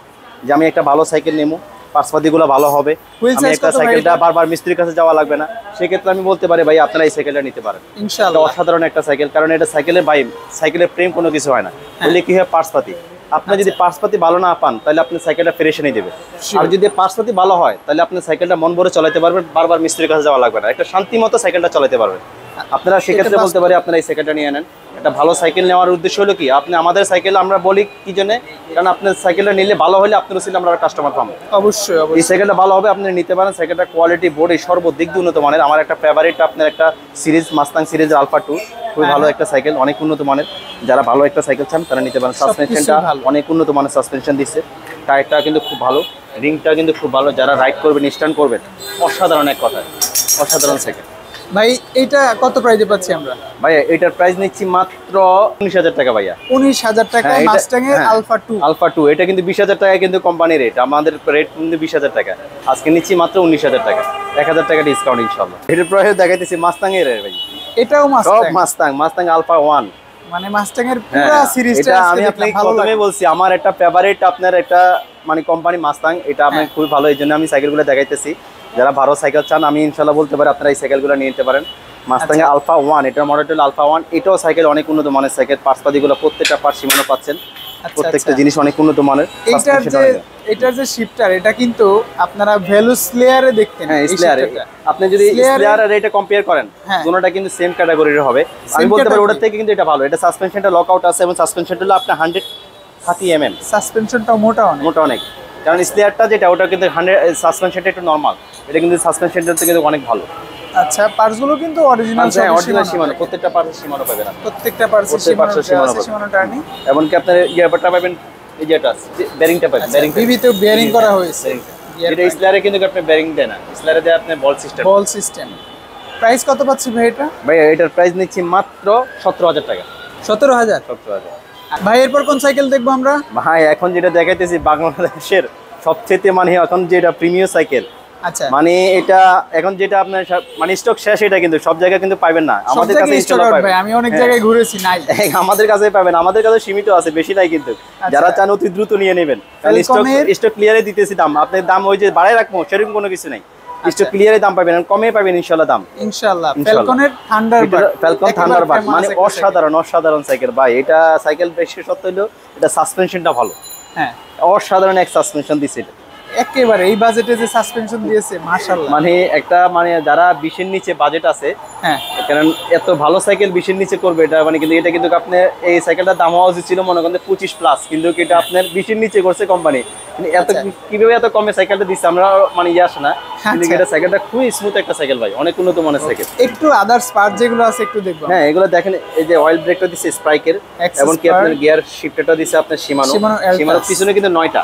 যে আমি একটা ভালো সাইকেল নেবো, পার্টসপাতিগুলো ভালো হবে, আমি একটা সাইকেলটা বারবার মিস্ত্রির কাছে যাওয়া লাগবে না, সেক্ষেত্রে আমি বলতে পারি ভাই আপনারা এই সাইকেলটা নিতে পারেন ইনশাআল্লাহ। অসাধারণ একটা সাইকেল, কারণ এটা সাইকেলের ভাই সাইকেলের প্রেম কোনো কিছু হয় না। বলে কি হয় পার্টসপাতি, আপনি যদি পার্টসপাতি ভালো না পান তাহলে আপনি সাইকেলটা ফ্রেশনই দেবে। আর যদি পার্টসপাতি ভালো হয় তাহলে আপনি সাইকেলটা মন ভরে চালাতে পারবেন, বারবার মিস্ত্রির কাছে যাওয়া লাগবে না, একটা শান্তি মতো সাইকেলটা চালাতে পারবেন আপনারা। সেক্ষেত্রে বলতে পারি আপনারা এই সাইকেলটা নিয়ে নেন। একটা ভালো সাইকেল নেওয়ার উদ্দেশ্য হলো কি, আপনি আমাদের সাইকেল আমরা বলি কি জন্য, কারণ আপনার সাইকেলটা নিলে ভালো হলে আপনার ছিল আমরা কাস্টমার পাবো। অবশ্যই এই সাইকেলটা ভালো হবে, আপনি নিতে পারেন। সাইকেলটা কোয়ালিটি বডি সর্বদিক দিয়ে উন্নত মানের। আমার একটা ফেভারিট আপনার একটা সিরিজ মাস্টাং সিরিজ আলফা 2, খুবই ভালো একটা সাইকেল, অনেক উন্নত মানের। যারা ভালো একটা সাইকেল চান তারা নিতে পারেন। সাসপেনশনটা অনেক উন্নত মানের সাসপেনশন দিচ্ছে, টায়ারটা কিন্তু খুব ভালো, রিংটা কিন্তু খুব ভালো। যারা রাইড করবেন স্ট্যান্ড করবেন, অসাধারণ এক কথা, অসাধারণ সাইকেল। ভাই এইটা কত প্রাইসে পাচ্ছি আমরা? ভাইয়া এটার প্রাইস নিচ্ছি মাত্র 19,000 টাকা ভাইয়া। 19,000 টাকা মাস্টাং এর আলফা 2। আলফা 2 এটা কিন্তু 20,000 টাকা কিন্তু কোম্পানির রেট, আমাদের রেট কিন্তু 20,000 টাকা। আজকে নিচ্ছি মাত্র 19,000 টাকা, 1,000 টাকা ডিসকাউন্ট ইনশাআল্লাহ। এটার প্রাইস দেখাইতেছি মাস্টাং এর ভাই, এটাও মাস্টাং, সব মাস্টাং আলফা 1, মানে মাস্টাং এর পুরো সিরিজটা আমি আপনাকে প্রথমেই বলছি আমার একটা ফেভারিট আপনার একটা মানে কোম্পানি মাস্টাং, এটা আপনার খুবই ভালো, এইজন্য আমি সাইকেলগুলো দেখাইতেছি। যারা ভালো সাইকেল চান আমি ইনশাআল্লাহ বলতে পারি আপনারা এই সাইকেলগুলো নিয়ে নিতে পারেন। মাস্টাং এর আলফা 1, এটার মডেল হলো আলফা 1। এটাও সাইকেল অনেক উন্নত মানের সাইকেল, পার্টসপাতিগুলো প্রত্যেকটা পার্ট সীমানো পাচ্ছেন, প্রত্যেকটা জিনিস অনেক উন্নত মানের। এটার যে শিফটার, এটা কিন্তু আপনারা ভ্যালুস লেয়ারে দেখতেন। হ্যাঁ স্লেয়ারে, আপনি যদি স্লেয়ার আর এটা কম্পেয়ার করেন দুটোটা কিন্তু সেম ক্যাটাগরির হবে। আমি বলতে পারি ওটার থেকে কিন্তু এটা ভালো। এটা সাসপেনশনটা লকআউট আছে এবং সাসপেনশনটা হলো আপনার 130 mm। সাসপেনশনটা মোটা অনেক, কারণ স্লেয়ারটা যেটা ওটা কিন্তু 100, সাসপেনশনটা একটু নরমাল, এটা কিন্তু সাসপেনশনটা থেকে কিন্তু অনেক ভালো। আচ্ছা পার্টসগুলো কিন্তু অরিজিনাল সীমানো, প্রত্যেকটা পার্টস সীমানো পাবেন, প্রত্যেকটা পার্টস সীমানো টার্নিং। এমনকি আপনার ইয়ারটা পাবেন, এই যেটা বেয়ারিংটা পাবেন, বেয়ারিং বিভিতে বেয়ারিং করা হয়েছে। এটা স্লেয়ারে কিন্তু আপনি বেয়ারিং দেন না, স্লেয়ারে দেয় আপনি বল সিস্টেম। প্রাইস কত পাচ্ছি ভাই এটা? ভাই এটার প্রাইস নিচ্ছি মাত্র 17,000 টাকা। 17,000? ভাই এরপর কোন সাইকেল দেখবো আমরা? ভাই এখন যেটা দেখাইতেছি বাংলাদেশের সবচেয়ে মানে এখন যেটা প্রিমিয়াম সাইকেল। আচ্ছা মানে এটা এখন যেটা আপনার মানে স্টক শেষ, এটা কিন্তু সব জায়গায় কিন্তু পাবেন না, আমাদের কাছে স্টক পাবেন। আমি অনেক জায়গায় ঘুরেছি, নাই আমাদের কাছেই পাবেন, আমাদের কাছে সীমিত আছে, বেশি নাই কিন্তু। যারা চান অতি দ্রুত নিয়ে নেবেন, কারণ স্টক ক্লিয়ারে দিতেছি দাম। আপনার দাম ওই যে বাড়ায় রাখবো সেরকম কোনো কিছু নাই, স্টক ক্লিয়ারে দাম পাবেন, কমে পাবেন ইনশাআল্লাহ দাম ইনশাআল্লাহ। ফ্যালকন থান্ডারবার্ড মানে অসাধারণ সাইকেল ভাই। এটা সাইকেল বেশি সত্য হলো এটা সাসপেনশনটা ভালো, হ্যাঁ অসাধারণ এক সাসপেনশন দিছে। একেবারে এই বাজেটে যে সাসপেনশন দিয়েছে মাশাআল্লাহ, মানে একটা মানে যারা 20 এর নিচে বাজেট আছে, হ্যাঁ কারণ এত ভালো সাইকেল 20 এর নিচে করবে এটা মানে, কিন্তু এটা কিন্তু আপনার এই সাইকেলটার দাম হওয়া উচিত ছিল মনে করেন 25 প্লাস, কিন্তু এটা আপনার 20 এর নিচে করছে কোম্পানি। এত কিভাবে এত কমে সাইকেলটা দিচ্ছে আমরা মানে আসে না, কিন্তু এটা সাইকেলটা খুবই স্মুথ একটা সাইকেল ভাই, অনেক উন্নত মানের সাইকেল। একটু আদার্স পার্ট যেগুলো আছে একটু দেখব। হ্যাঁ এগুলো দেখেন, এই যে অয়েল ব্রেকটা দিছে স্প্রাইকের, এবং কি আপনার গিয়ার শিফটারটা দিছে আপনার শিমানো পিছনে কিন্তু 9টা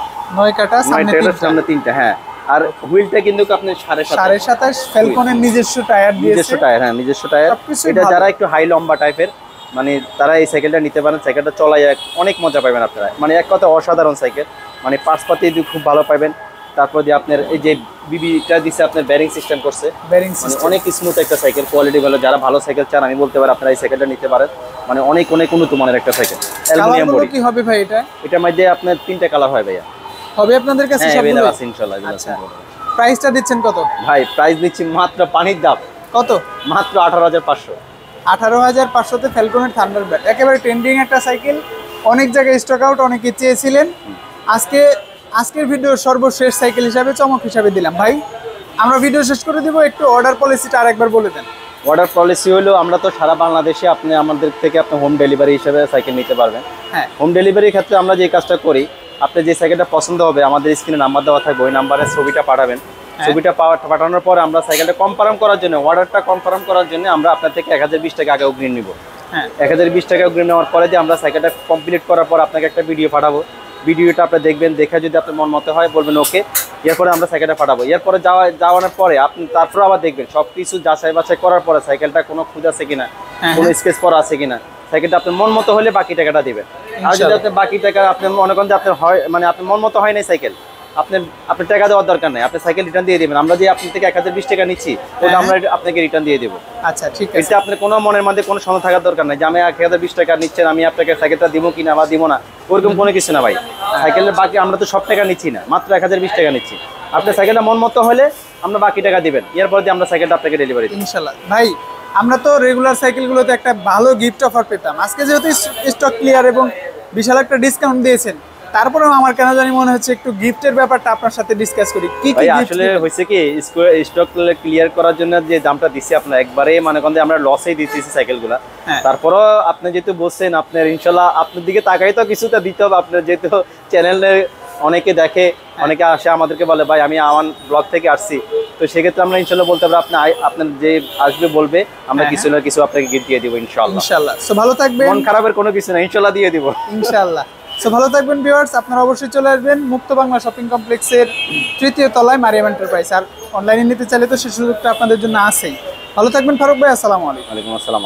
সামনে 3টা। হ্যাঁ আর হুইলটা কিন্তু আপনার 7.5 ফ্যালকনের নিজস্ব টায়ার দিয়েছে, নিজস্ব টায়ার, হ্যাঁ নিজস্ব টায়ার। এটা যারা একটু হাই লম্বা টাইপের মানে তারা এই সাইকেলটা নিতে পারেন, সাইকেলটা চলাই অনেক মজা পাবেন আপনারা, মানে এক কথা অসাধারণ সাইকেল, মানে পার্টস পাতি খুব ভালো পাবেন। তারপর দিয়ে আপনার এই যে বিবিটা দিছে আপনার ব্যারিং সিস্টেম করছে, মানে অনেক স্মুথ একটা সাইকেল, কোয়ালিটি ভালো। যারা ভালো সাইকেল চান আমি বলতে পারি আপনারা এই সাইকেলটা নিতে পারেন, মানে অনেক উন্নত মানের একটা সাইকেল। Aluminium body. কি হবে ভাই এটা? এটার মধ্যে আপনার 3টা কালার হয় ভাইয়া, হবে আপনাদের কাছে সবগুলো আছে ইনশাআল্লাহ। প্রাইসটা দিচ্ছেন কত ভাই? প্রাইস দিচ্ছি মাত্র পানির দাম। কত? মাত্র 18,500। 18,500 তে ফ্যালকনের থান্ডারবার্ড, একেবারে ট্রেন্ডিং একটা সাইকেল, অনেক জায়গায় স্টক আউট, অনেকে চেয়েছিলেন। আজকের ভিডিওর সর্বশেষ সাইকেল হিসাবে চমক হিসাবে দিলাম ভাই। আমরা ভিডিও শেষ করে দিব, একটু অর্ডার পলিসিটা আরেকবার বলে দেন। অর্ডার পলিসি হলো আমরা তো সারা বাংলাদেশে আপনি আমাদের থেকে আপনি হোম ডেলিভারি হিসেবে সাইকেল নিতে পারবেন। হ্যাঁ হোম ডেলিভারির ক্ষেত্রে আমরা যে কাজটা করি, আপনি যে সাইকেলটা পছন্দ হবে আমাদের স্ক্রিনে নাম্বার দেওয়া থাকবে, ওই নাম্বারে ছবিটা পাঠাবেন। ছবিটা পাঠানোর পরে আমরা সাইকেলটা কনফার্ম করার জন্য, অর্ডারটা কনফার্ম করার জন্য আমরা আপনার থেকে 1020 টাকা আগে অগ্রিম নিব। 1020 টাকা অগ্রিম নেওয়ার পরে যে আমরা সাইকেলটা কমপ্লিট করার পর আপনাকে একটা ভিডিও পাঠাবো, ভিডিওটা আপনি দেখবেন, দেখে যদি আপনার মন মতো হয় বলবেন ওকে, এরপরে আমরা সাইকেলটা পাঠাবো। এরপরে যাওয়ানোর পরে আপনি তারপর আবার দেখবেন সব কিছু যাচাই বাছাই করার পরে সাইকেলটা কোনো খুঁজ আছে কিনা, কোনো স্কেচ পরা আছে কিনা, সাইকেলটা আপনার মন মতো হলে বাকি টাকাটা দিবেন। আর যদি আপনি বাকি টাকা আপনি মনে করেন যে আপনার হয় মানে আপনার মন মতো হয় না সাইকেল, আপনার টাকা দেওয়ার দরকার নেই, আপনি সাইকেল রিটার্ন দিয়ে দিবেন। আমরা যে আপনি থেকে 1020 টাকা নিচ্ছি ওটা আমরা আপনাকে রিটার্ন দিয়ে দেবো। আচ্ছা ঠিক আছে, এটা আপনার কোনো মনের মধ্যে কোনো সন্দেহ থাকার দরকার নেই যে আমি 1020 টাকা নিচ্ছেন, আমি আপনাকে সাইকেলটা দিব কিনা বা দিব না, ওরকম কোনো কিছু না ভাই। সাইকেলের বাকি আমরা তো সব টাকা নিচ্ছি না, মাত্র 1020 টাকা নিচ্ছি। আপনার সাইকেলটা মন মতো হলে আমরা বাকি টাকা দিবেন, এরপর দিয়ে আমরা সাইকেলটা আপনাকে ডেলিভারি দিই ইনশাআল্লাহ। ভাই আমরা তো রেগুলার সাইকেলগুলোতে একটা ভালো গিফট অফার পেতাম, আজকে যেহেতু স্টক ক্লিয়ার এবং বিশাল একটা ডিসকাউন্ট দিয়েছেন, তারপরেও আমার কেন জানি মনে হচ্ছে একটু গিফটের ব্যাপারটা আপনার সাথে ডিসকাস করি। কি কি আসলে হয়েছে কি, স্টক ক্লিয়ার করার জন্য যে দামটা দিছি আপনার একবারে মানে কোন আমরা লসেই দিতেছি সাইকেলগুলা। তারপরও আপনি যেহেতু বলছেন আপনার ইনশাল্লাহ আপনার দিকে তাকাই তো কিছুটা দিতে হবে। আপনার যেহেতু চ্যানেলে অনেকে দেখে, অনেকে আসে আমাদেরকে বলে ভাই আমি আমার ব্লগ থেকে আসছি, তো সেক্ষেত্রে আমরা ইনশাল্লাহ বলতে পারবো আপনার যে আসবে বলবে আমরা কিছু না কিছু আপনাকে গিফট দিয়ে দিব ইনশাল্লাহ। ইনশাল্লাহ। সো ভালো থাকবেন, মন খারাপের কোনো কিছু না, ইনশাল্লাহ দিয়ে দিব ইনশাল্লাহ। সো ভালো থাকবেন ভিউয়ার্স, আপনারা অবশ্যই চলে আসবেন মুক্ত বাংলা শপিং কমপ্লেক্সের 3য় তলায় মারিয়াম এন্টারপ্রাইজ। আর অনলাইনে নিতে চাইলে তো সেই সুযোগটা আপনাদের জন্য আছেই। ভালো থাকবেন ফারুক ভাই, আসসালামু আলাইকুম। ওয়ালাইকুম আসসালাম।